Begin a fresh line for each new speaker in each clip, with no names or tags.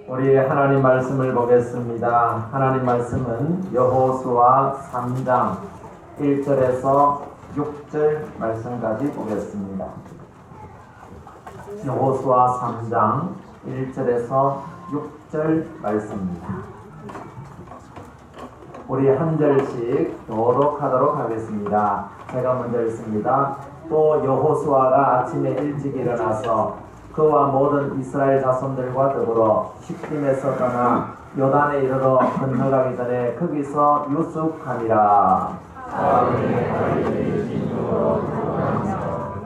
우리 하나님 말씀을 보겠습니다. 하나님 말씀은 여호수아 3장 1절에서 6절 말씀까지 보겠습니다. 여호수아 3장 1절에서 6절 말씀입니다. 우리 한 절씩 교독하도록 하겠습니다. 제가 먼저 읽습니다. 또 여호수아가 아침에 일찍 일어나서 그와 모든 이스라엘 자손들과 더불어 십김에서 떠나 요단에 이르러 건너가기 전에 거기서 유숙하니라.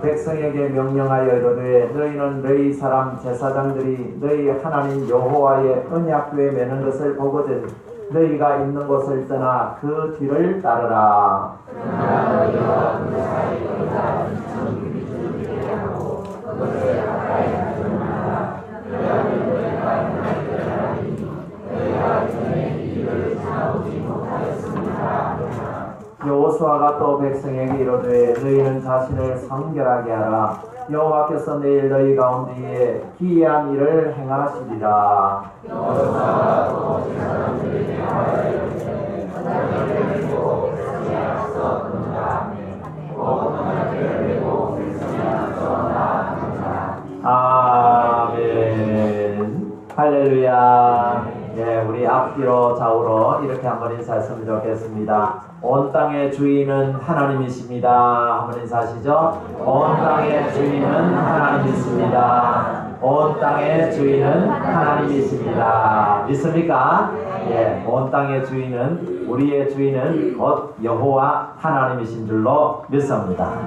백성에게 명령하여 이르되 너희는 너희 사람 제사장들이 너희 하나님 여호와의 언약궤에 매는 것을 보거든 너희가 있는 곳을 떠나 그 뒤를 따르라. 여호수아가 또 백성에게 이르되 너희는 자신을 성결하게 하라. 여호와께서 내일 너희 가운데에 기이한 일을 행하시리라. 여호수아가 또 제사장들에게 말하여 이르되 너희를 보고 백성이 앞서 건너라. 아멘. 할렐루야. 예, 우리 앞뒤로 좌우로 이렇게 한번 인사했으면 좋겠습니다. 온 땅의 주인은 하나님이십니다. 한번 인사하시죠. 온 땅의 주인은 하나님이십니다. 온 땅의 주인은 하나님이십니다. 믿습니까? 예, 온 땅의 주인은 우리의 주인은 곧 여호와 하나님이신 줄로 믿습니다.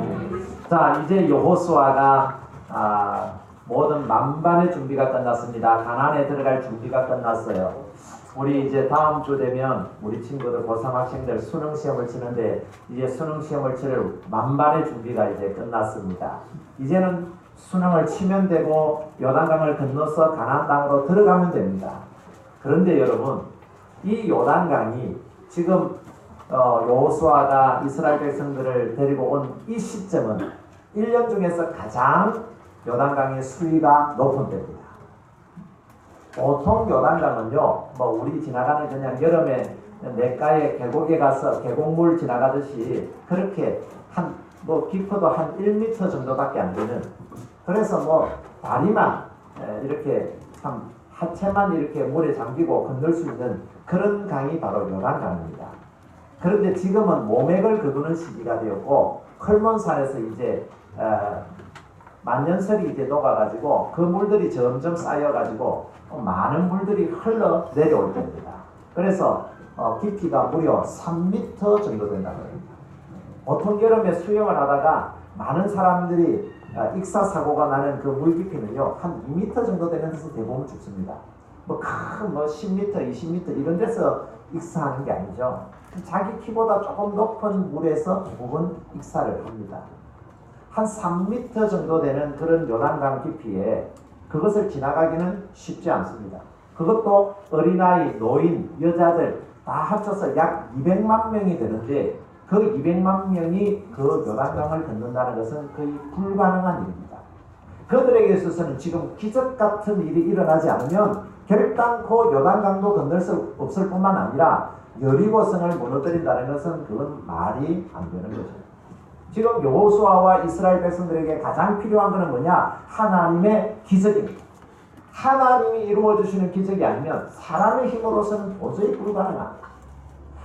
자, 이제 여호수아가 모든 만반의 준비가 끝났습니다. 가나안에 들어갈 준비가 끝났어요. 우리 이제 다음 주 되면 우리 친구들 고3 학생들 수능 시험을 치는데 이제 수능 시험을 치를 만반의 준비가 이제 끝났습니다. 이제는 수능을 치면 되고 요단강을 건너서 가나안 땅으로 들어가면 됩니다. 그런데 여러분, 이 요단강이 지금 여호수아가 이스라엘 백성들을 데리고 온 이 시점은 1년 중에서 가장 요단강의 수위가 높은 때입니다. 보통 요단강은요, 우리 지나가는 그냥 여름에 냇가에 계곡에 가서 계곡물 지나가듯이 그렇게 깊어도 한 1m 정도밖에 안 되는, 그래서 다리만 이렇게 하체만 이렇게 물에 잠기고 건널 수 있는 그런 강이 바로 요단강입니다. 그런데 지금은 모맥을 거두는 시기가 되었고 컬몬산에서 이제 만년설이 이제 녹아가지고 그 물들이 점점 쌓여가지고 많은 물들이 흘러 내려올 때입니다. 그래서 깊이가 무려 3m 정도 된다고 합니다. 보통 여름에 수영을 하다가 많은 사람들이 익사사고가 나는 그 물 깊이는요 한 2m 정도 되는 데서 대부분 죽습니다. 큰 10m, 20m 이런 데서 익사하는 게 아니죠. 자기 키보다 조금 높은 물에서 대부분 익사를 합니다. 한 3m 정도 되는 그런 요단강 깊이에 그것을 지나가기는 쉽지 않습니다. 그것도 어린아이, 노인, 여자들 다 합쳐서 약 200만 명이 되는데 그 200만 명이 그 요단강을 건넌다는 것은 거의 불가능한 일입니다. 그들에게 있어서는 지금 기적 같은 일이 일어나지 않으면 결단코 요단강도 건널 수 없을 뿐만 아니라 여리고성을 무너뜨린다는 것은 그건 말이 안 되는 거죠. 지금 여호수아와 이스라엘 백성들에게 가장 필요한 것은 뭐냐? 하나님의 기적입니다. 하나님이 이루어주시는 기적이 아니면 사람의 힘으로서는 도저히 불가능합니다.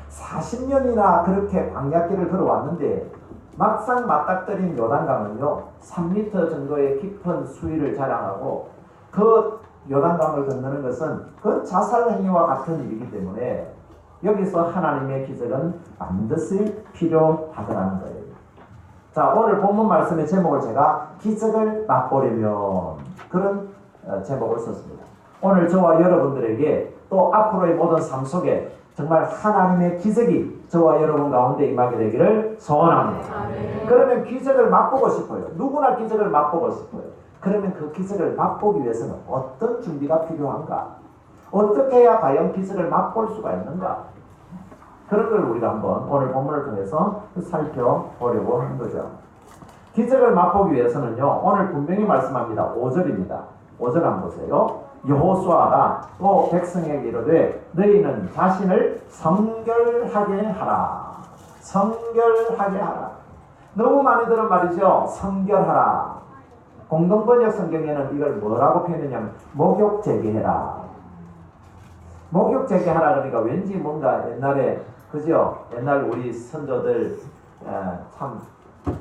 40년이나 그렇게 광야길을 걸어왔는데 막상 맞닥뜨린 요단강은요 3m 정도의 깊은 수위를 자랑하고 그 요단강을 건너는 것은 그 자살행위와 같은 일이기 때문에 여기서 하나님의 기적은 반드시 필요하더라는 거예요. 자, 오늘 본문 말씀의 제목을 제가 기적을 맛보려면 그런 제목을 썼습니다. 오늘 저와 여러분들에게 또 앞으로의 모든 삶 속에 정말 하나님의 기적이 저와 여러분 가운데 임하게 되기를 소원합니다. 그러면 기적을 맛보고 싶어요. 누구나 기적을 맛보고 싶어요. 그러면 그 기적을 맛보기 위해서는 어떤 준비가 필요한가? 어떻게 해야 과연 기적을 맛볼 수가 있는가? 그런 걸 우리가 한번 오늘 본문을 통해서 살펴보려고 하는 거죠. 기적을 맛보기 위해서는요, 오늘 분명히 말씀합니다. 5절입니다. 5절 한번 보세요. 여호수아가 또 백성에게 이르되 너희는 자신을 성결하게 하라. 성결하게 하라. 너무 많이 들은 말이죠. 성결하라. 공동번역 성경에는 이걸 뭐라고 표현했냐면 목욕 제기해라. 목욕 제기하라 그러니까 왠지 뭔가 옛날에 그죠? 옛날 우리 선조들 참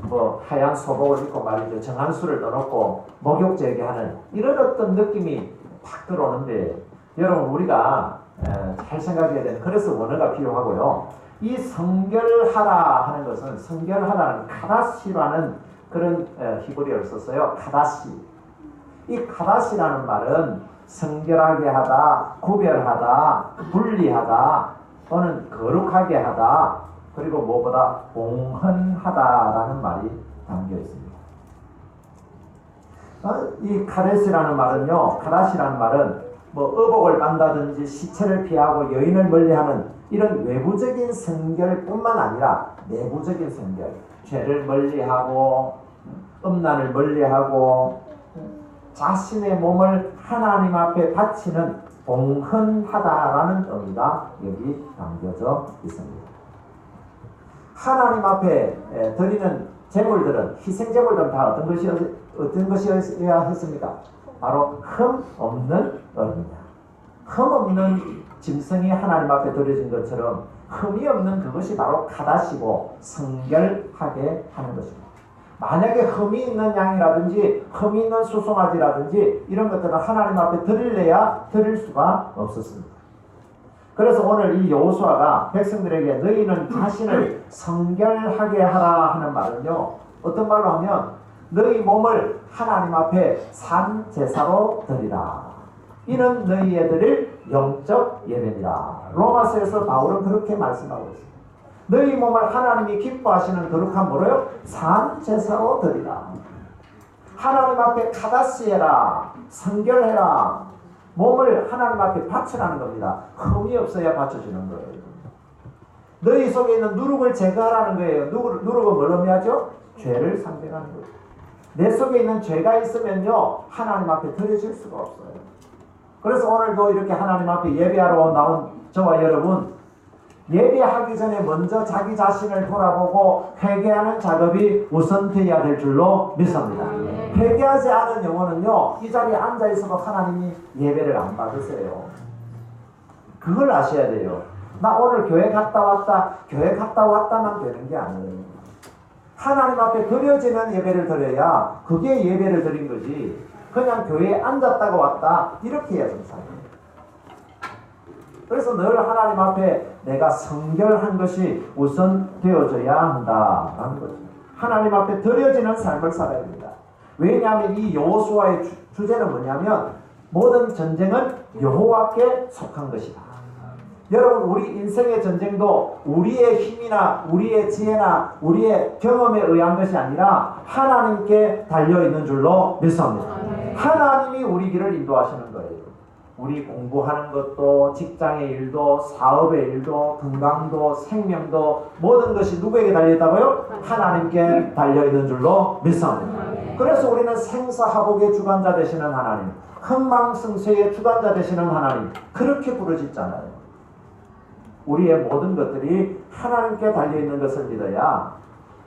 뭐 하얀 소복을 입고 말이죠. 정한수를 넣어놓고 목욕 제기하는 이런 어떤 느낌이 팍 들어오는데 여러분 우리가 잘 생각해야 되는 그래서 원어가 필요하고요. 이 성결하라 하는 것은 성결하다는 카다시라는 그런 히브리어를 썼어요. 카다시. 이 카다시라는 말은 성결하게 하다, 구별하다, 분리하다 또는 거룩하게 하다 그리고 무엇보다 봉헌하다라는 말이 담겨 있습니다. 이 카데시라는 말은요, 카다시라는 말은 뭐 의복을 빤다든지 시체를 피하고 여인을 멀리하는 이런 외부적인 성결뿐만 아니라 내부적인 성결, 죄를 멀리하고 음란을 멀리하고 자신의 몸을 하나님 앞에 바치는 봉헌하다라는 의미가 여기 담겨져 있습니다. 하나님 앞에 드리는 제물들은 희생제물들은 다 어떤 것이어야 했습니까? 바로 흠 없는 어린양. 흠 없는 짐승이 하나님 앞에 드려진 것처럼 흠이 없는 그것이 바로 카다시고 성결하게 하는 것입니다. 만약에 흠이 있는 양이라든지 흠이 있는 수송아지라든지 이런 것들은 하나님 앞에 드릴래야 드릴 수가 없었습니다. 그래서 오늘 이 여호수아가 백성들에게 너희는 자신을 성결하게 하라 하는 말은요. 어떤 말로 하면 너희 몸을 하나님 앞에 산 제사로 드리라. 이는 너희에 드릴 영적 예배니라. 로마서에서 바울은 그렇게 말씀하고 있습니다. 너희 몸을 하나님이 기뻐하시는 거룩한 뭐로요? 산 제사로 드리라. 하나님 앞에 카다시해라. 성결해라. 몸을 하나님 앞에 바치라는 겁니다. 흠이 없어야 바쳐지는 거예요. 너희 속에 있는 누룩을 제거하라는 거예요. 누룩은 뭘 의미하죠? 죄를 상대하는 거예요. 내 속에 있는 죄가 있으면요 하나님 앞에 드려질 수가 없어요. 그래서 오늘도 이렇게 하나님 앞에 예배하러 나온 저와 여러분 예배하기 전에 먼저 자기 자신을 돌아보고 회개하는 작업이 우선되어야 될 줄로 믿습니다. 회개하지 않은 영혼은요 이 자리에 앉아있어도 하나님이 예배를 안 받으세요. 그걸 아셔야 돼요. 나 오늘 교회 갔다 왔다만 되는 게 아니에요. 하나님 앞에 드려지는 예배를 드려야 그게 예배를 드린 거지 그냥 교회에 앉았다가 왔다 이렇게 해야 정상이에요. 그래서 늘 하나님 앞에 내가 성결한 것이 우선 되어져야 한다라는 거죠. 하나님 앞에 드려지는 삶을 살아야 됩니다. 왜냐하면 이 여호수아의 주제는 뭐냐면 모든 전쟁은 여호와께 속한 것이다. 여러분 우리 인생의 전쟁도 우리의 힘이나 우리의 지혜나 우리의 경험에 의한 것이 아니라 하나님께 달려있는 줄로 믿습니다. 하나님이 우리 길을 인도하시는 거예요. 우리 공부하는 것도 직장의 일도 사업의 일도 건강도 생명도 모든 것이 누구에게 달려있다고요? 하나님께 달려있는 줄로 믿습니다. 그래서 우리는 생사화복의 주관자 되시는 하나님 흥망성쇠의 주관자 되시는 하나님 그렇게 부르짖잖아요. 우리의 모든 것들이 하나님께 달려있는 것을 믿어야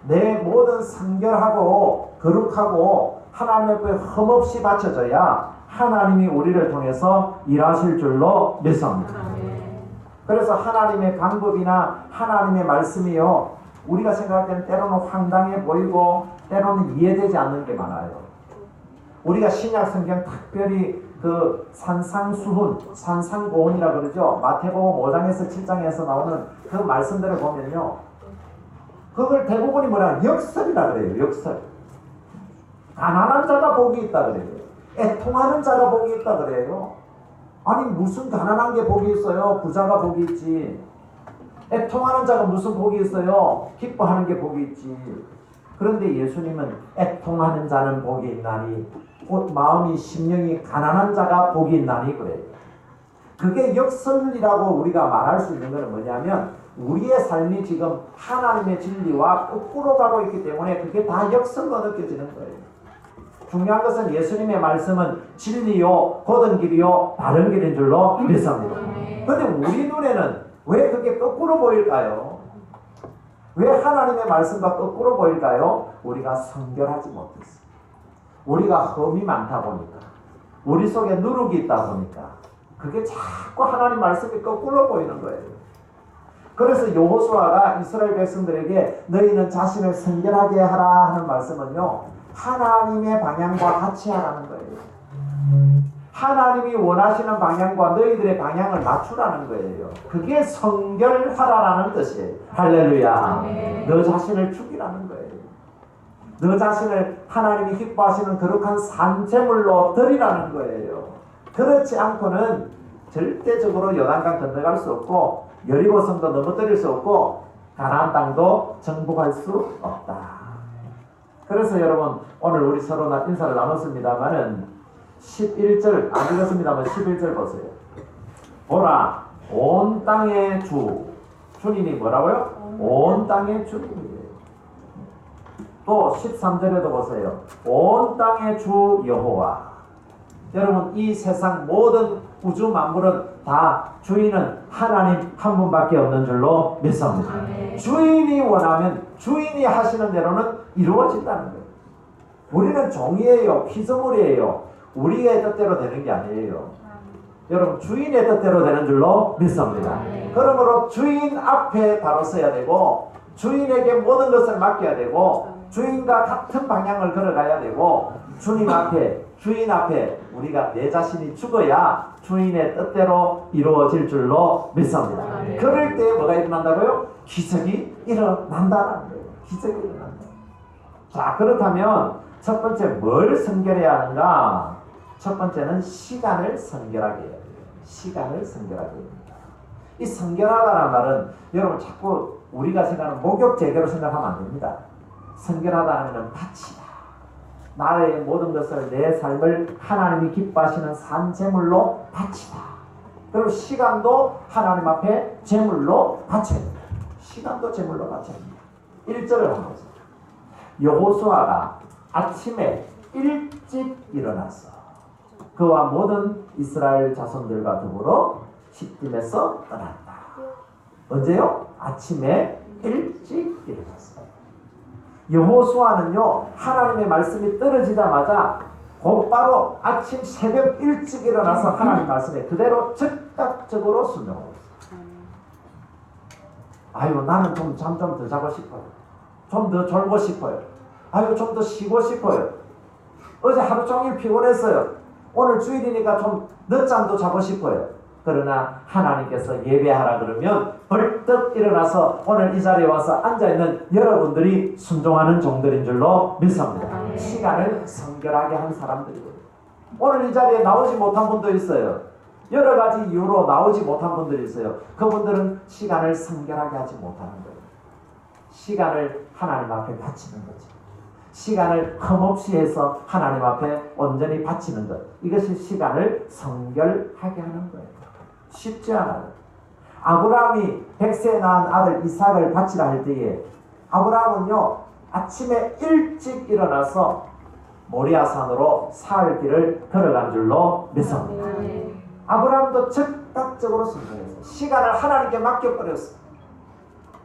내 모든 성결하고 거룩하고 하나님 앞에 흠없이 바쳐져야 하나님이 우리를 통해서 일하실 줄로 믿습니다. 그래서 하나님의 방법이나 하나님의 말씀이요 우리가 생각할 때는 때로는 황당해 보이고 때로는 이해되지 않는 게 많아요. 우리가 신약 성경 특별히 그 산상수훈, 산상고훈이라 그러죠. 마태복음 5장에서 7장에서 나오는 그 말씀들을 보면요 그걸 대부분이 뭐라 역설이라 그래요. 역설. 가난한 자가 복이 있다 그래요. 애통하는 자가 복이 있다 그래요. 아니 무슨 가난한 게 복이 있어요? 부자가 복이 있지. 애통하는 자가 무슨 복이 있어요? 기뻐하는 게 복이 있지. 그런데 예수님은 애통하는 자는 복이 있나니 곧 마음이 심령이 가난한 자가 복이 있나니 그래요. 그게 역설이라고 우리가 말할 수 있는 것은 뭐냐면 우리의 삶이 지금 하나님의 진리와 거꾸로 가고 있기 때문에 그게 다 역설로 느껴지는 거예요. 중요한 것은 예수님의 말씀은 진리요, 곧은 길이요, 바른 길인 줄로 믿습니다. 그런데 우리 눈에는 왜 그게 거꾸로 보일까요? 왜 하나님의 말씀과 거꾸로 보일까요? 우리가 성결하지 못했어. 우리가 흠이 많다 보니까, 우리 속에 누룩이 있다 보니까 그게 자꾸 하나님 말씀이 거꾸로 보이는 거예요. 그래서 여호수아가 이스라엘 백성들에게 너희는 자신을 성결하게 하라 하는 말씀은요, 하나님의 방향과 같이 하라는 거예요. 하나님이 원하시는 방향과 너희들의 방향을 맞추라는 거예요. 그게 성결하라라는 뜻이에요. 할렐루야. 너 자신을 죽이라는 거예요. 너 자신을 하나님이 기뻐하시는 거룩한 산제물로 드리라는 거예요. 그렇지 않고는 절대적으로 요단강 건너갈 수 없고 여리고성도 넘어뜨릴 수 없고 가나안 땅도 정복할 수 없다. 그래서 여러분 오늘 우리 서로 인사를 나눴습니다만은 11절 안 읽었습니다만 11절 보세요. 보라 온 땅의 주님이 뭐라고요? 온 땅의 주님이에요. 또 13절에도 보세요. 온 땅의 주 여호와. 여러분 이 세상 모든 우주 만물은 다 주인은 하나님 한 분밖에 없는 줄로 믿습니다. 주인이 원하면 주인이 하시는 대로는 이루어진다는 거예요. 우리는 종이에요. 피조물이에요. 우리의 뜻대로 되는 게 아니에요. 여러분 주인의 뜻대로 되는 줄로 믿습니다. 그러므로 주인 앞에 바로 서야 되고 주인에게 모든 것을 맡겨야 되고 주인과 같은 방향을 걸어가야 되고 주인 앞에 우리가 내 자신이 죽어야 주인의 뜻대로 이루어질 줄로 믿습니다. 그럴 때 뭐가 일어난다고요? 기적이 일어난다는 거예요. 기적이 일어난다. 자, 그렇다면 첫 번째 뭘 성결해야 하는가? 첫 번째는 시간을 성결하게 해야 돼요. 시간을 성결하게 해야 됩니다. 이 성결하다는 말은 여러분 자꾸 우리가 생각하는 목욕제계로 생각하면 안 됩니다. 성결하다는 것은 바치다. 나의 모든 것을 내 삶을 하나님이 기뻐하시는 산제물로 바치다. 그리고 시간도 하나님 앞에 제물로 바쳐야 됩니다. 시간도 제물로 바쳐야 됩니다. 1절을 한번 보세요. 여호수아가 아침에 일찍 일어났어. 그와 모든 이스라엘 자손들과 더불어 시딤에서 떠났다. 언제요? 아침에 일찍 일어났어. 여호수아는요 하나님의 말씀이 떨어지자마자 곧바로 아침 새벽 일찍 일어나서 하나님 말씀에 그대로 즉각적으로 순종하고 있어요. 아유 나는 좀 잠 좀 더 자고 싶어요. 좀 더 졸고 싶어요. 아유 좀 더 쉬고 싶어요. 어제 하루 종일 피곤했어요. 오늘 주일이니까 좀 늦잠도 자고 싶어요. 그러나 하나님께서 예배하라 그러면 벌떡 일어나서 오늘 이 자리에 와서 앉아있는 여러분들이 순종하는 종들인 줄로 믿습니다. 시간을 성결하게 한 사람들이에요. 오늘 이 자리에 나오지 못한 분도 있어요. 여러 가지 이유로 나오지 못한 분들이 있어요. 그분들은 시간을 성결하게 하지 못하는 거예요. 시간을 하나님 앞에 바치는 거죠. 시간을 흠없이 해서 하나님 앞에 온전히 바치는 것. 이것이 시간을 성결하게 하는 거예요. 쉽지 않아요. 아브라함이 100세 낳은 아들 이삭을 바치라 할 때에 아브라함은요 아침에 일찍 일어나서 모리아산으로 사흘 길을 걸어간 줄로 믿습니다. 아브라함도 즉각적으로 순종했어요. 시간을 하나님께 맡겨버렸어요.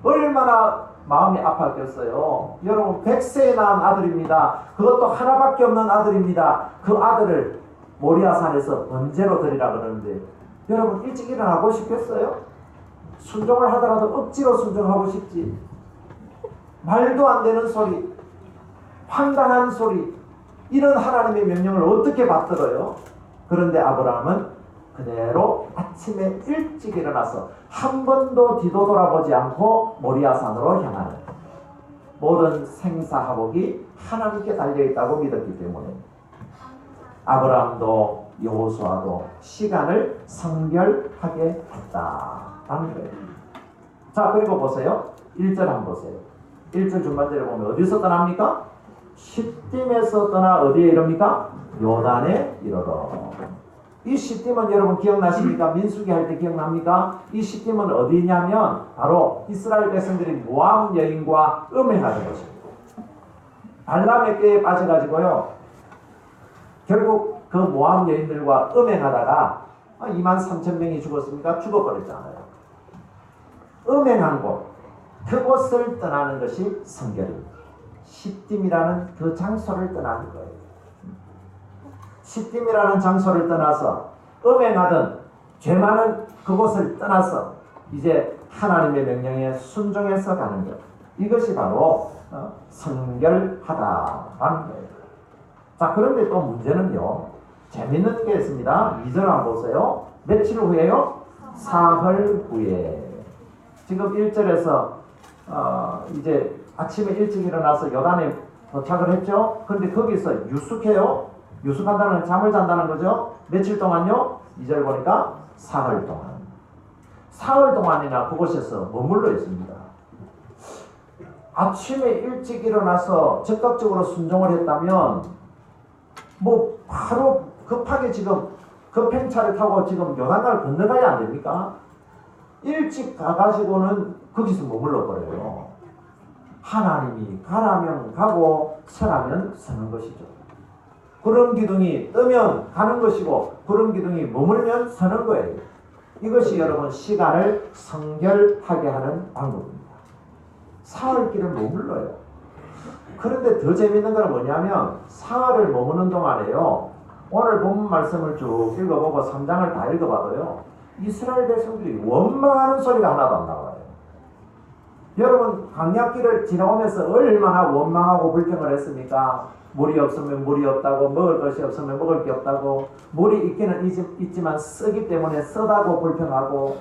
얼마나 마음이 아팠겠어요. 여러분 100세에 낳은 아들입니다. 그것도 하나밖에 없는 아들입니다. 그 아들을 모리아산에서 번제로 드리라 그러는데 여러분 일찍 일어나고 싶겠어요? 순종을 하더라도 억지로 순종하고 싶지. 말도 안 되는 소리, 황당한 소리, 이런 하나님의 명령을 어떻게 받들어요? 그런데 아브라함은 그대로 아침에 일찍 일어나서 한 번도 뒤도 돌아보지 않고 모리아산으로 향하는 모든 생사화복이 하나님께 달려있다고 믿었기 때문에 아브라함도 여호수아도 시간을 성결하게 했다라는 거예요. 자, 그리고 보세요. 1절 한번 보세요. 1절 중반절에 보면 어디서 떠납니까? 시딤에서 떠나 어디에 이릅니까? 요단에 이르러. 이 시딤은 여러분 기억나십니까? 민수기 할 때 기억납니까? 이 시딤은 어디냐면 바로 이스라엘 백성들이 모압 여인과 음행하는 것입니다. 발람의 꾀에 빠져가지고요 결국 그 모함 여인들과 음행하다가 23,000명이 죽었습니까? 죽어버렸잖아요. 음행한 곳, 그곳을 떠나는 것이 성결입니다. 시딤이라는 그 장소를 떠나는 거예요. 시딤이라는 장소를 떠나서 음행하던 죄 많은 그곳을 떠나서 이제 하나님의 명령에 순종해서 가는 것. 이것이 바로 성결하다라는 거예요. 자, 그런데 또 문제는요. 재밌는 게 있습니다. 2절 한번 보세요. 며칠 후에요? 사흘 후에. 지금 1절에서 이제 아침에 일찍 일어나서 요단에 도착을 했죠. 그런데 거기서 유숙해요. 유숙한다는 잠을 잔다는 거죠. 며칠 동안요? 2절 보니까 사흘 동안. 사흘 동안이나 그곳에서 머물러 있습니다. 아침에 일찍 일어나서 적극적으로 순종을 했다면 뭐 바로 급하게 지금 급행차를 타고 지금 요단강을 건너가야 안 됩니까? 일찍 가가지고는 거기서 머물러 버려요. 하나님이 가라면 가고 서라면 서는 것이죠. 구름 기둥이 뜨면 가는 것이고 구름 기둥이 머물면 서는 거예요. 이것이 여러분 시간을 성결하게 하는 방법입니다. 사흘길을 머물러요. 그런데 더 재밌는 건 뭐냐면 사흘을 머무는 동안에요. 오늘 본문 말씀을 쭉 읽어보고 3장을 다 읽어봐도요. 이스라엘 백성들이 원망하는 소리가 하나도 안 나와요. 여러분 광야길을 지나오면서 얼마나 원망하고 불평을 했습니까? 물이 없으면 물이 없다고, 먹을 것이 없으면 먹을 게 없다고, 물이 있기는 있지만 쓰기 때문에 쓰다고 불평하고,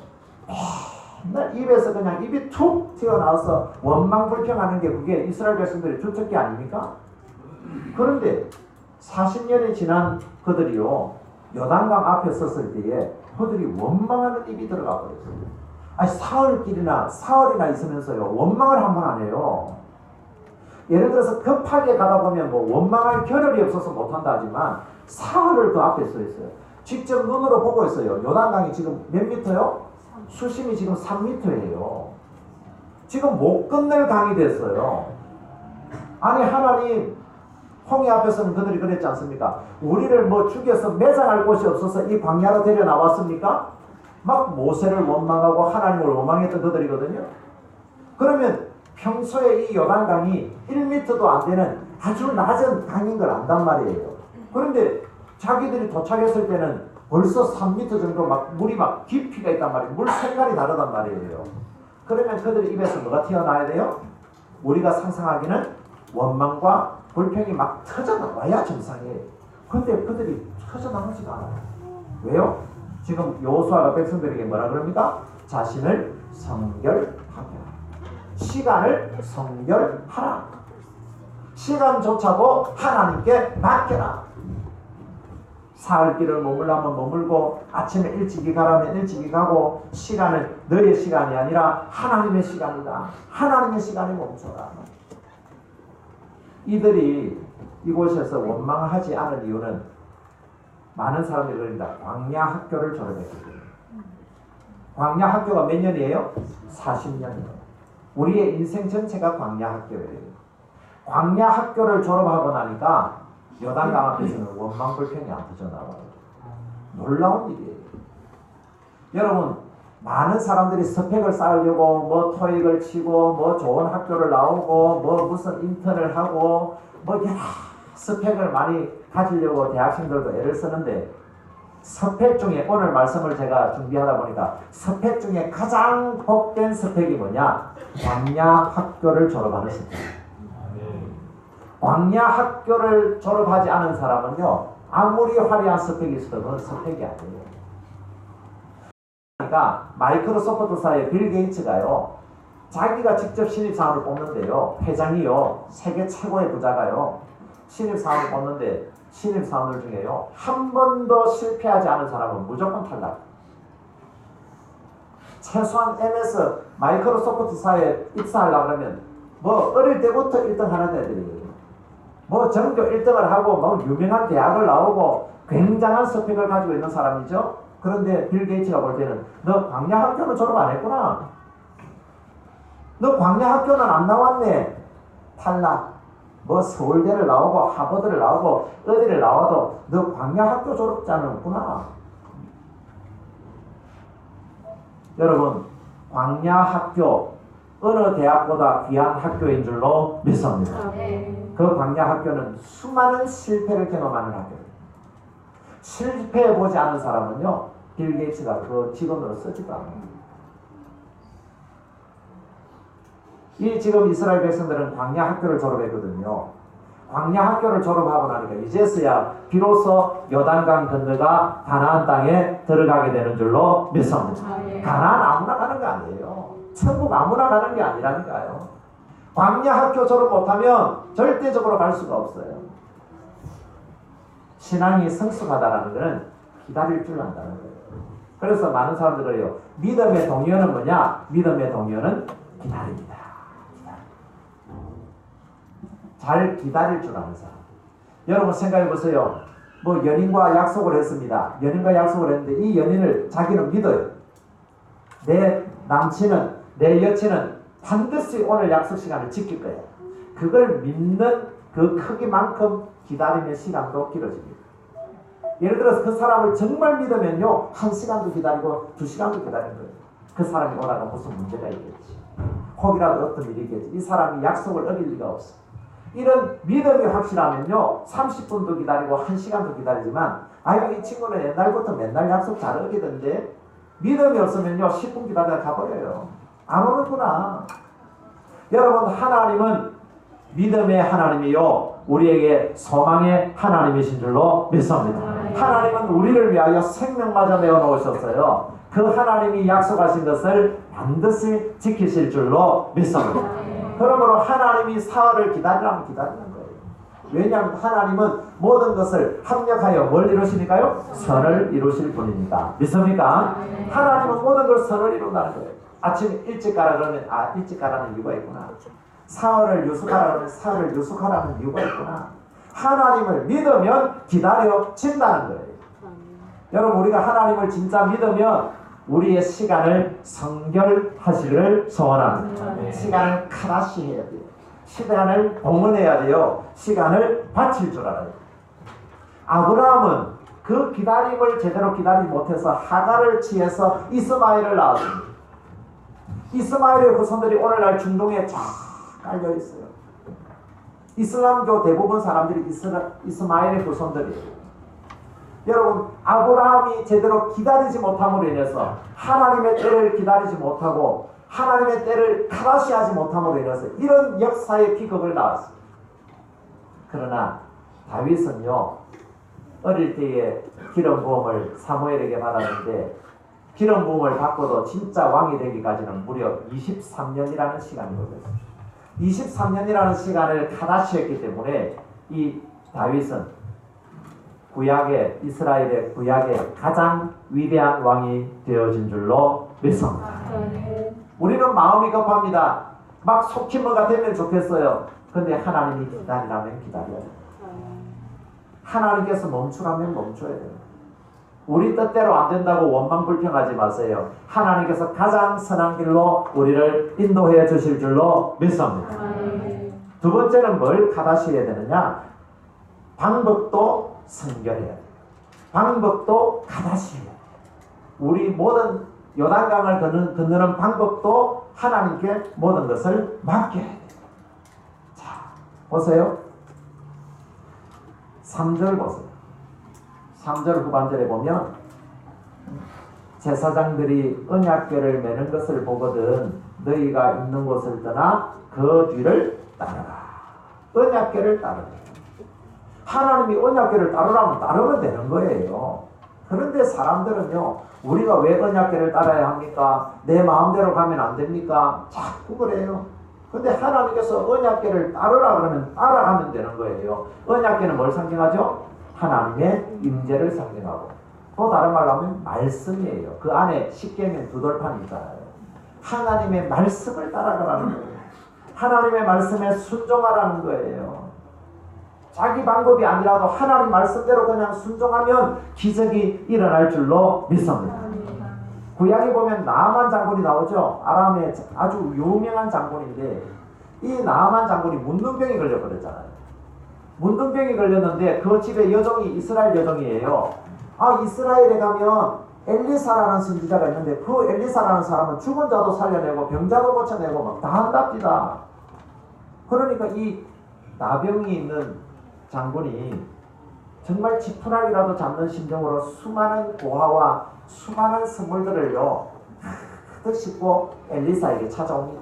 맨날 입에서 그냥 입이 툭 튀어나와서 원망 불평하는 게 그게 이스라엘 백성들의 주특기 아닙니까? 그런데 40년이 지난 그들이요, 요단강 앞에 섰을 때에 그들이 원망하는 입이 들어가 버렸어요. 아니 사흘이나 있으면서요 원망을 한 번 안 해요. 예를 들어서 급하게 가다 보면 뭐 원망할 겨를이 없어서 못한다 하지만 사흘을 그 앞에 서 있어요. 직접 눈으로 보고 있어요. 요단강이 지금 몇 미터요? 수심이 지금 3미터예요. 지금 못 건널 강이 됐어요. 아니 하나님, 홍해 앞에서는 그들이 그랬지 않습니까? 우리를 뭐 죽여서 매장할 곳이 없어서 이 광야로 데려 나왔습니까? 막 모세를 원망하고 하나님을 원망했던 그들이거든요. 그러면 평소에 이 요단강이 1m도 안 되는 아주 낮은 강인 걸 안단 말이에요. 그런데 자기들이 도착했을 때는 벌써 3m 정도 막 물이 막 깊이가 있단 말이에요. 물 색깔이 다르단 말이에요. 그러면 그들의 입에서 뭐가 튀어나와야 돼요? 우리가 상상하기는 원망과 불평이 막 터져나와야 정상이에요. 그런데 그들이 터져나오지가 않아요. 왜요? 지금 여호수아가 백성들에게 뭐라 그럽니까? 자신을 성결하게 하라. 시간을 성결하라. 시간조차도 하나님께 맡겨라. 사흘길을 머물라면 머물고 아침에 일찍이 가라면 일찍이 가고 시간은 너의 시간이 아니라 하나님의 시간이다. 하나님의 시간에 멈춰라. 이들이 이곳에서 원망하지 않은 이유는 많은 사람들이 그럽니다. 광야 학교를 졸업했기 때문에. 광야 학교가 몇 년이에요? 40년이에요. 우리의 인생 전체가 광야 학교예요. 광야 학교를 졸업하고 나니까 요단강 앞에서는 원망 불평이 안 터져나와요. 놀라운 일이에요. 여러분, 많은 사람들이 스펙을 쌓으려고 뭐 토익을 치고 뭐 좋은 학교를 나오고 뭐 무슨 인턴을 하고 뭐 여러 스펙을 많이 가지려고 대학생들도 애를 쓰는데 스펙 중에 오늘 말씀을 제가 준비하다 보니까 스펙 중에 가장 복된 스펙이 뭐냐? 광야 학교를 졸업하는 스펙. 광야 학교를 졸업하지 않은 사람은요 아무리 화려한 스펙이 있어도 그건 스펙이 아니에요. 그러니까 마이크로소프트사의 빌 게이츠가요 자기가 직접 신입사원을 뽑는데요 회장이요 세계 최고의 부자가요 신입사원을 뽑는데 신입사원들 중에요 한 번도 실패하지 않은 사람은 무조건 탈락. 최소한 MS 마이크로소프트사에 입사하려고 그러면 뭐 어릴 때부터 1등 하는 애들이에요. 뭐 전교 1등을 하고 뭐 유명한 대학을 나오고 굉장한 스펙을 가지고 있는 사람이죠. 그런데 빌 게이츠가 볼 때는 너 광야 학교는 졸업 안 했구나. 너 광야 학교는 안 나왔네. 탈락. 뭐 서울대를 나오고 하버드를 나오고 어디를 나와도 너 광야학교 졸업자는 없구나. 여러분, 광야학교 어느 대학보다 귀한 학교인 줄로 믿습니다. 그 광야학교는 수많은 실패를 경험하는 학교입니다. 실패해보지 않은 사람은요, 빌 게이츠가 그 직원으로 쓰지도 않아요. 이 지금 이스라엘 백성들은 광야 학교를 졸업했거든요. 광야 학교를 졸업하고 나니까 이제서야 비로소 요단강 건너가 가나안 땅에 들어가게 되는 줄로 믿습니다. 가나안 아무나 가는 게 아니에요. 천국 아무나 가는 게 아니라니까요. 광야 학교 졸업 못하면 절대적으로 갈 수가 없어요. 신앙이 성숙하다라는 것은 기다릴 줄 안다는 거예요. 그래서 많은 사람들이 그래요. 믿음의 동의어는 뭐냐? 믿음의 동의어는 기다립니다. 잘 기다릴 줄 아는 사람. 여러분 생각해 보세요. 뭐 연인과 약속을 했습니다. 연인과 약속을 했는데 이 연인을 자기는 믿어요. 내 남친은, 내 여친은 반드시 오늘 약속 시간을 지킬 거예요. 그걸 믿는 그 크기만큼 기다림의 시간도 길어집니다. 예를 들어서 그 사람을 정말 믿으면요, 1시간도 기다리고 2시간도 기다리는 거예요. 그 사람이 오다가 무슨 문제가 있겠지. 혹이라도 어떤 일이 있겠지. 이 사람이 약속을 어길 리가 없어. 이런 믿음이 확실하면요, 30분도 기다리고 1시간도 기다리지만, 아이고 이 친구는 옛날부터 맨날 약속 잘 어기던데, 믿음이 없으면요 10분 기다리다 가버려요. 안 오는구나. 여러분, 하나님은 믿음의 하나님이요, 우리에게 소망의 하나님이신 줄로 믿습니다. 하나님은 우리를 위하여 생명마저 내어놓으셨어요. 그 하나님이 약속하신 것을 반드시 지키실 줄로 믿습니다. 그러므로 하나님이 사흘을 기다리라면 기다리는 거예요. 왜냐하면 하나님은 모든 것을 합력하여 뭘 이루시니까요? 선을 이루실 분입니다. 믿습니까? 하나님은 모든 걸 선을 이룬다는 거예요. 아침에 일찍 가라 그러면 일찍 가라는 이유가 있구나. 사흘을 유숙하라 그러면 사흘을 유숙하라는 이유가 있구나. 하나님을 믿으면 기다려진다는 거예요. 여러분, 우리가 하나님을 진짜 믿으면 우리의 시간을 성결하시기를 소원합니다. 시간을 카다시 해야 돼요. 시간을 봉헌해야 돼요. 시간을 바칠 줄 알아요. 아브라함은 그 기다림을 제대로 기다리지 못해서 하갈을 취해서 이스마엘을 낳았습니다. 이스마엘의 후손들이 오늘날 중동에 쫙 깔려 있어요. 이슬람교 대부분 사람들이 이스마엘의 후손들이에요. 여러분, 아브라함이 제대로 기다리지 못함으로 인해서 하나님의 때를 기다리지 못하고 하나님의 때를 카다시하지 못함으로 인해서 이런 역사의 비극을 낳았습니다. 그러나 다윗은요, 어릴 때에 기름 부음을 사무엘에게 받았는데 기름 부음을 받고도 진짜 왕이 되기까지는 무려 23년이라는 시간이 걸렸습니다. 23년이라는 시간을 카다시했기 때문에 이 다윗은 이스라엘의 구약의 가장 위대한 왕이 되어진 줄로 믿습니다. 우리는 마음이 급합니다. 막 속히뭐가 되면 좋겠어요. 근데 하나님이 기다리라면 기다려요. 하나님께서 멈추라면 멈춰야 돼요. 우리 뜻대로 안 된다고 원망불평하지 마세요. 하나님께서 가장 선한 길로 우리를 인도해 주실 줄로 믿습니다. 두 번째는 뭘 카다시해야 되느냐? 방법도 성결해야 돼요. 방법도 카다시해야 돼요. 우리 모든 요단강을 건너는 방법도 하나님께 모든 것을 맡겨야 돼요. 자, 보세요. 3절 보세요. 3절 후반절에 보면 제사장들이 언약궤를 매는 것을 보거든 너희가 있는 곳을 떠나 그 뒤를 따르라. 언약궤를 따르라. 하나님이 언약궤를 따르라면 따르면 되는 거예요. 그런데 사람들은요, 우리가 왜 언약궤를 따라야 합니까? 내 마음대로 가면 안 됩니까? 자꾸 그래요. 근데 하나님께서 언약궤를 따르라 그러면 따라가면 되는 거예요. 언약궤는 뭘 상징하죠? 하나님의 임재를 상징하고, 또 다른 말로 하면 말씀이에요. 그 안에 십계명 두 돌판이 있잖아요. 하나님의 말씀을 따라가라는 거예요. 하나님의 말씀에 순종하라는 거예요. 자기 방법이 아니라도 하나님 말씀대로 그냥 순종하면 기적이 일어날 줄로 믿습니다. 구약에 보면 나아만 장군이 나오죠. 아람의 아주 유명한 장군인데 이 나아만 장군이 문둥병이 걸려버렸잖아요. 문둥병이 걸렸는데 그 집의 여종이 이스라엘 여종이에요. 아, 이스라엘에 가면 엘리사라는 선지자가 있는데 그 엘리사라는 사람은 죽은 자도 살려내고 병자도 고쳐내고 막 다 한답니다. 그러니까 이 나병이 있는 장군이 정말 지푸라기라도 잡는 심정으로 수많은 고화와 수많은 선물들을요 가득 싣고 엘리사에게 찾아옵니다.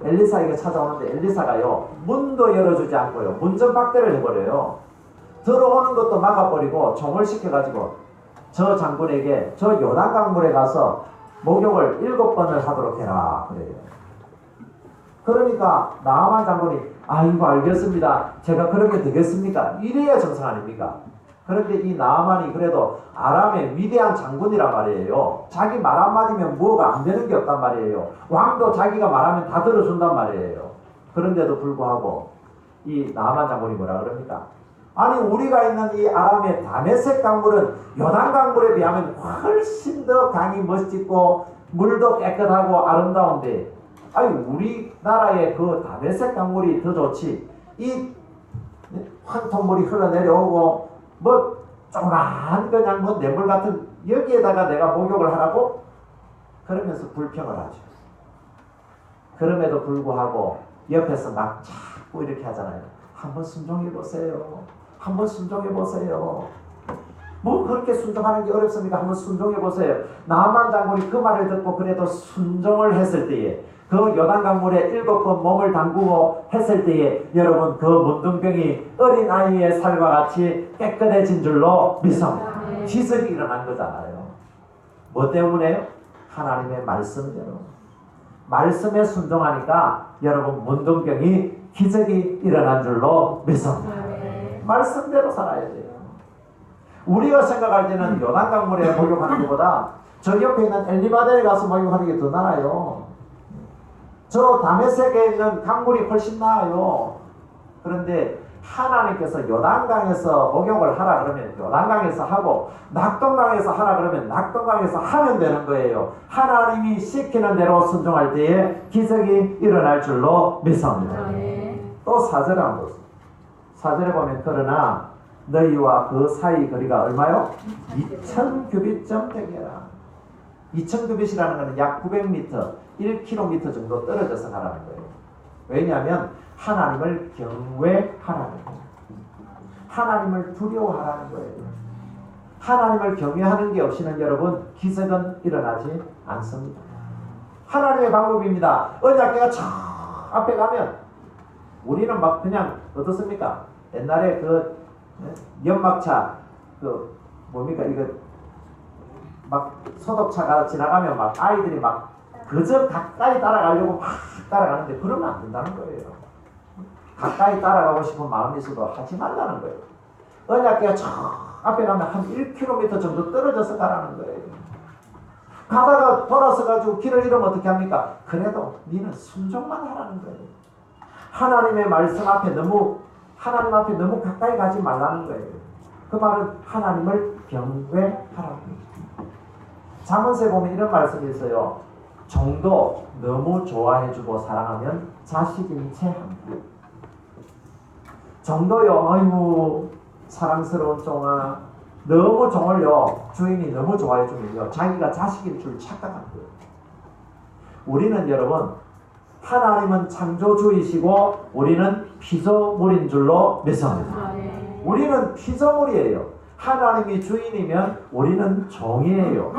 엘리사에게 찾아오는데 엘리사가요 문도 열어주지 않고요 문전박대를 해버려요. 들어오는 것도 막아버리고 종을 시켜가지고 저 장군에게 저 요단강물에 가서 목욕을 7번을 하도록 해라 그래요. 그러니까 나아만 장군이 아이고 알겠습니다. 제가 그러면 되겠습니까? 이래야 정상 아닙니까? 그런데 이 나아만이 그래도 아람의 위대한 장군이란 말이에요. 자기 말 한마디면 뭐가 안 되는 게 없단 말이에요. 왕도 자기가 말하면 다 들어준단 말이에요. 그런데도 불구하고 이 나아만 장군이 뭐라 그럽니까? 아니 우리가 있는 이 아람의 다메섹 강물은 요단 강물에 비하면 훨씬 더 강이 멋지고 물도 깨끗하고 아름다운데 아니 우리나라의 그 다메섹 강물이 더 좋지 이 환토물이 흘러내려오고 뭐 조그만 그냥 뭐 냇물 같은 여기에다가 내가 목욕을 하라고? 그러면서 불평을 하죠. 그럼에도 불구하고 옆에서 막 자꾸 이렇게 하잖아요. 한번 순종해보세요. 한번 순종해보세요. 뭐 그렇게 순종하는 게 어렵습니까? 한번 순종해보세요. 나아만 장군이 그 말을 듣고 그래도 순종을 했을 때에 그 요단강물에 7번 몸을 담그고 했을 때에 여러분 그 문둥병이 어린아이의 살과 같이 깨끗해진 줄로 믿습니다. 기적이 일어난 거잖아요. 뭐 때문에요? 하나님의 말씀대로. 말씀에 순종하니까 여러분 문둥병이 기적이 일어난 줄로 믿습니다. 말씀대로 살아야 돼요. 우리가 생각할 때는 요단강물에 목욕하는 것보다 저 옆에 있는 엘리바델에 가서 목욕하는 게 더 나아요. 저 다메섹에 있는 강물이 훨씬 나아요. 그런데 하나님께서 요단강에서 목욕을 하라 그러면 요단강에서 하고 낙동강에서 하라 그러면 낙동강에서 하면 되는 거예요. 하나님이 시키는 대로 순종할 때에 기적이 일어날 줄로 믿습니다. 또 4절에 한번 보세요. 4절에 보면 그러나 너희와 그 사이 거리가 얼마요? 2000규빗쯤 되게 해라. 2000규빗이라는 것은 약 900m, 1km 정도 떨어져서 가라는 거예요. 왜냐하면 하나님을 경외하라는 거예요. 하나님을 두려워하라는 거예요. 하나님을 경외하는 게 없이는 여러분 기적은 일어나지 않습니다. 하나님의 방법입니다. 언약궤가 저 앞에 가면 우리는 막 그냥 어떻습니까? 옛날에 그 연막차 그 뭡니까 이거 막 소독차가 지나가면 막 아이들이 막 그저 가까이 따라가려고 막 따라가는데 그러면 안 된다는 거예요. 가까이 따라가고 싶은 마음이 있어도 하지 말라는 거예요. 언약궤가 저 앞에 가면 한 1km 정도 떨어져서 가라는 거예요. 가다가 돌아서 가지고 길을 잃으면 어떻게 합니까? 그래도 니는 순종만 하라는 거예요. 하나님의 말씀 앞에 하나님 앞에 너무 가까이 가지 말라는 거예요. 그 말은 하나님을 경외하라는 거예요. 잠언서에 보면 이런 말씀이 있어요. 종도 너무 좋아해주고 사랑하면 자식인 채 합니다. 종도요, 아이고 사랑스러운 종아, 너무 종을요 주인이 너무 좋아해주면요 자기가 자식인 줄 착각한 거예요. 우리는 여러분 하나님은 창조주이시고 우리는 피조물인 줄로 믿습니다. 우리는 피조물이에요. 하나님이 주인이면 우리는 종이에요.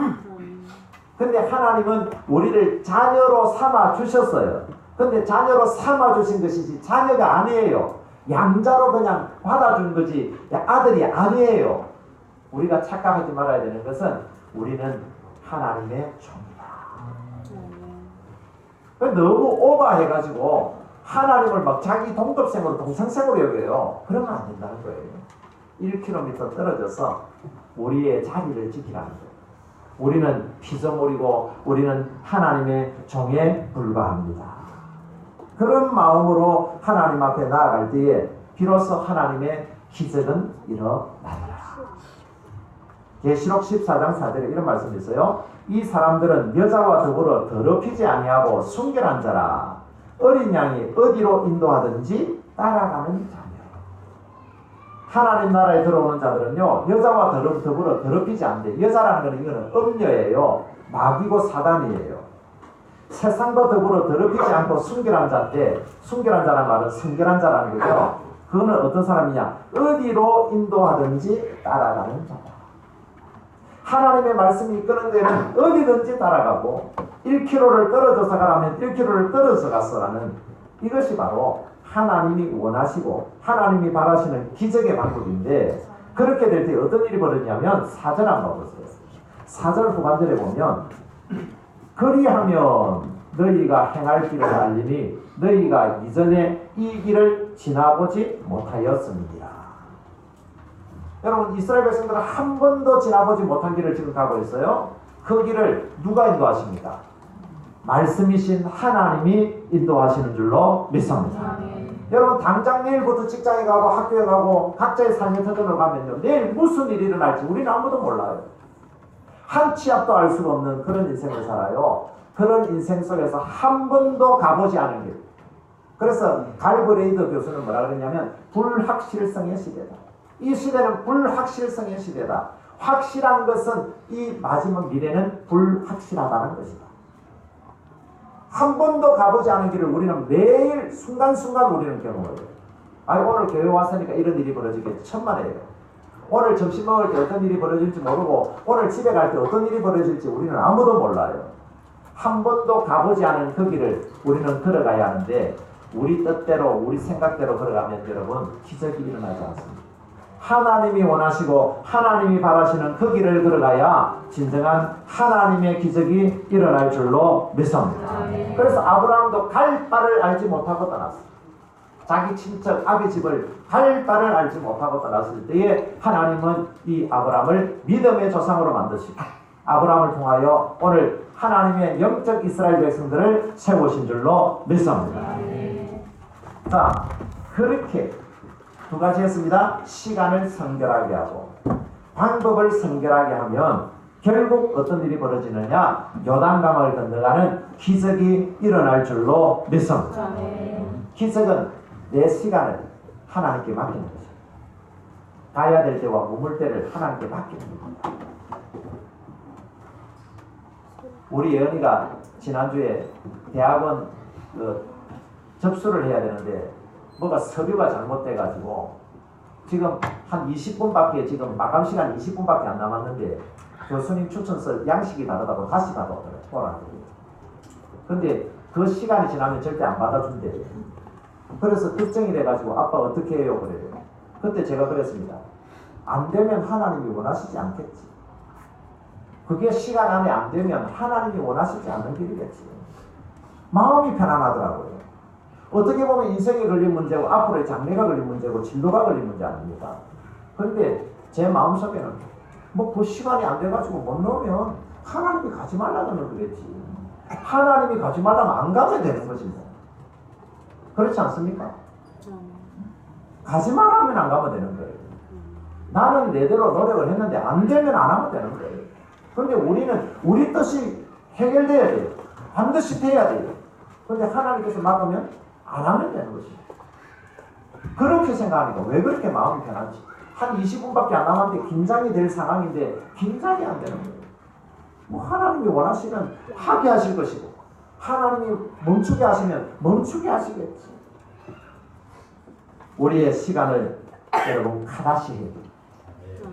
근데 하나님은 우리를 자녀로 삼아 주셨어요. 근데 자녀로 삼아 주신 것이지 자녀가 아니에요. 양자로 그냥 받아준 거지 아들이 아니에요. 우리가 착각하지 말아야 되는 것은 우리는 하나님의 종이다. 너무 오버해가지고 하나님을 막 자기 동급생으로 동생생으로 여겨요. 그러면 안 된다는 거예요. 1km 떨어져서 우리의 자리를 지키라는 거예요. 우리는 피조물이고 우리는 하나님의 종에 불과합니다. 그런 마음으로 하나님 앞에 나아갈 때에 비로소 하나님의 기적은 일어나리라. 계시록 14장 4절에 이런 말씀이 있어요. 이 사람들은 여자와 더불어 더럽히지 아니하고 순결한 자라. 어린 양이 어디로 인도하든지 따라가는 자며. 하나님 나라에 들어오는 자들은요, 여자와 더불어 더럽히지 않는데, 여자라는 것은 이거는 음녀예요. 마귀고 사단이에요. 세상과 더불어 더럽히지 않고 순결한 자인데, 순결한 자라는 말은 순결한 자라는 거죠. 그거는 어떤 사람이냐? 어디로 인도하든지 따라가는 자다. 하나님의 말씀이 이끄는 데는 어디든지 따라가고, 1km를 떨어져서 가라면 1km를 떨어져 가서 가는, 이것이 바로 하나님이 원하시고 하나님이 바라시는 기적의 방법인데, 그렇게 될 때 어떤 일이 벌어지냐면 4절 한번 보세요. 4절 후반절에 보면 그리하면 너희가 행할 길을 알리니 너희가 이전에 이 길을 지나보지 못하였습니다. 여러분, 이스라엘 백성들은 한 번도 지나보지 못한 길을 지금 가고 있어요. 그 길을 누가 인도하십니까? 말씀이신 하나님이 인도하시는 줄로 믿습니다. 여러분, 당장 내일부터 직장에 가고 학교에 가고 각자의 삶의 터전으로 가면요, 내일 무슨 일이 일어날지 우리는 아무도 몰라요. 한 치 앞도 알 수가 없는 그런 인생을 살아요. 그런 인생 속에서 한 번도 가보지 않은 길. 그래서 갈브레이더 교수는 뭐라 그랬냐면 불확실성의 시대다. 이 시대는 불확실성의 시대다. 확실한 것은 이 마지막 미래는 불확실하다는 것이다. 한 번도 가보지 않은 길을 우리는 매일 순간순간 우리는 경험해요. 오늘 교회 왔으니까 이런 일이 벌어지겠지. 천만에요. 오늘 점심 먹을 때 어떤 일이 벌어질지 모르고 오늘 집에 갈 때 어떤 일이 벌어질지 우리는 아무도 몰라요. 한 번도 가보지 않은 그 길을 우리는 걸어가야 하는데, 우리 뜻대로 우리 생각대로 걸어가면 여러분 기적이 일어나지 않습니다. 하나님이 원하시고 하나님이 바라시는 그 길을 걸어가야 진정한 하나님의 기적이 일어날 줄로 믿습니다. 그래서 아브라함도 갈 바를 알지 못하고 떠났어요. 자기 친척 아비 집을 갈 바를 알지 못하고 떠났을 때에 하나님은 이 아브라함을 믿음의 조상으로 만드시고 아브라함을 통하여 오늘 하나님의 영적 이스라엘 백성들을 세우신 줄로 믿습니다. 자, 그렇게 두 가지 했습니다. 시간을 성결하게 하고 방법을 성결하게 하면 결국 어떤 일이 벌어지느냐? 요단강을 건너가는 기적이 일어날 줄로 믿습니다. 기적은 내 시간을 하나님께 맡기는 것입니다. 가야 될 때와 머물 때를 하나님께 맡기는 겁니다. 우리 예언이가 지난주에 대학원 접수를 해야 되는데 뭐가 서류가 잘못돼가지고 지금 한 20분밖에 지금 마감 시간 20분밖에 안 남았는데 교수님 추천서 양식이 다르다고 다시 받아오더라고요. 근데 그 시간이 지나면 절대 안 받아준대요. 그래서 걱정이 돼가지고 아빠 어떻게 해요? 그래요. 그때 제가 그랬습니다. 안 되면 하나님이 원하시지 않겠지. 그게 시간 안에 안 되면 하나님이 원하시지 않는 길이겠지. 마음이 편안하더라고요. 어떻게 보면 인생에 걸린 문제고 앞으로의 장래가 걸린 문제고 진로가 걸린 문제 아닙니까? 그런데 제 마음속에는 뭐 그 시간이 안 돼가지고 못 넣으면 하나님이 가지 말라면 그랬지. 하나님이 가지 말라면 안 가면 되는 거지 뭐. 그렇지 않습니까? 가지 말라면 안 가면 되는 거예요. 나는 내대로 노력을 했는데 안 되면 안 하면 되는 거예요. 그런데 우리는 우리 뜻이 해결돼야 돼요. 반드시 돼야 돼요. 그런데 하나님께서 막으면 안 하면 되는 것이죠. 그렇게 생각하니까 왜 그렇게 마음이 편한지. 한 20분밖에 안 남았는데 긴장이 될 상황인데 긴장이 안 되는 거예요. 뭐 하나님이 원하시면 하게 하실 것이고 하나님이 멈추게 하시면 멈추게 하시겠지. 우리의 시간을 여러분 카다시 해야 돼요.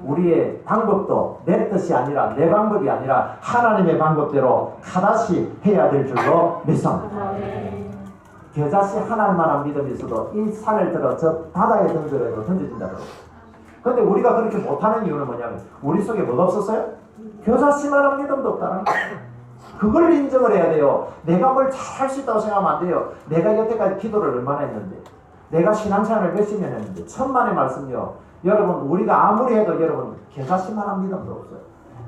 우리의 방법도 내 뜻이 아니라 내 방법이 아니라 하나님의 방법대로 카다시 해야 될 줄로 믿습니다. 겨자씨 하나님만한 믿음이 있어도 이 산을 들어 저 바다에 던져도 던져진다고. 그런데 우리가 그렇게 못하는 이유는 뭐냐면 우리 속에 뭐가 없었어요? 겨자씨만한 믿음도 없다는 거예요. 그걸 인정을 해야 돼요. 내가 뭘 잘할 수 있다고 생각하면 안 돼요. 내가 여태까지 기도를 얼마나 했는데, 내가 신앙생활을 몇십 년 했는데, 천만의 말씀이요. 여러분, 우리가 아무리 해도 여러분 겨자씨만한 믿음도 없어요.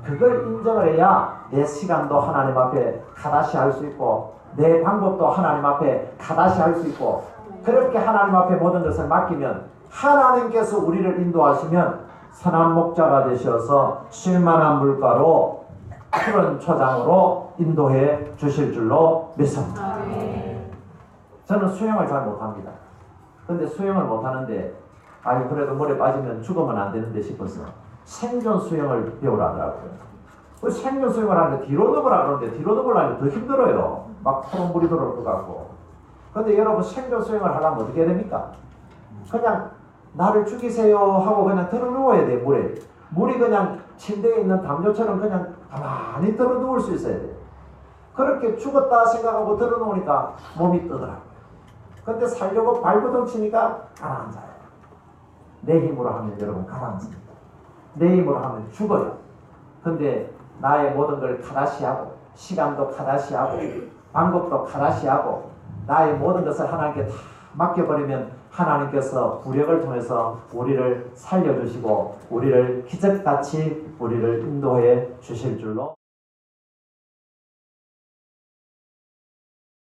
그걸 인정을 해야 내 시간도 하나님 앞에 카다시 할 수 있고 내 방법도 하나님 앞에 카다시 할 수 있고, 그렇게 하나님 앞에 모든 것을 맡기면 하나님께서 우리를 인도하시면 선한 목자가 되셔서 쉴만한 물가로 푸른 초장으로 인도해 주실 줄로 믿습니다. 저는 수영을 잘 못합니다. 근데 수영을 못하는데 아니 그래도 물에 빠지면 죽으면 안 되는데 싶어서 생존 수영을 배우라 하더라고요. 그 생존 수영을 하는데 뒤로 넣으라 그러는데 뒤로 넣으려면 더 힘들어요. 막 코로 물이 들어올 것 같고. 근데 여러분 생존 수영을 하려면 어떻게 해야 됩니까? 그냥 나를 죽이세요 하고 그냥 들어 누워야 돼. 물이 그냥 침대에 있는 담요처럼 그냥 가만히 들어 누울 수 있어야 돼. 그렇게 죽었다 생각하고 들어 누우니까 몸이 뜨더라고요. 근데 살려고 발버둥 치니까 가라앉아요. 내 힘으로 하면 여러분 가라앉습니다. 내 힘으로 하면 죽어요. 근데 나의 모든 걸 카다시하고 시간도 카다시하고 방법도 카다시하고 나의 모든 것을 하나님께 다 맡겨버리면 하나님께서 부력을 통해서 우리를 살려주시고 우리를 기적같이 우리를 인도해 주실 줄로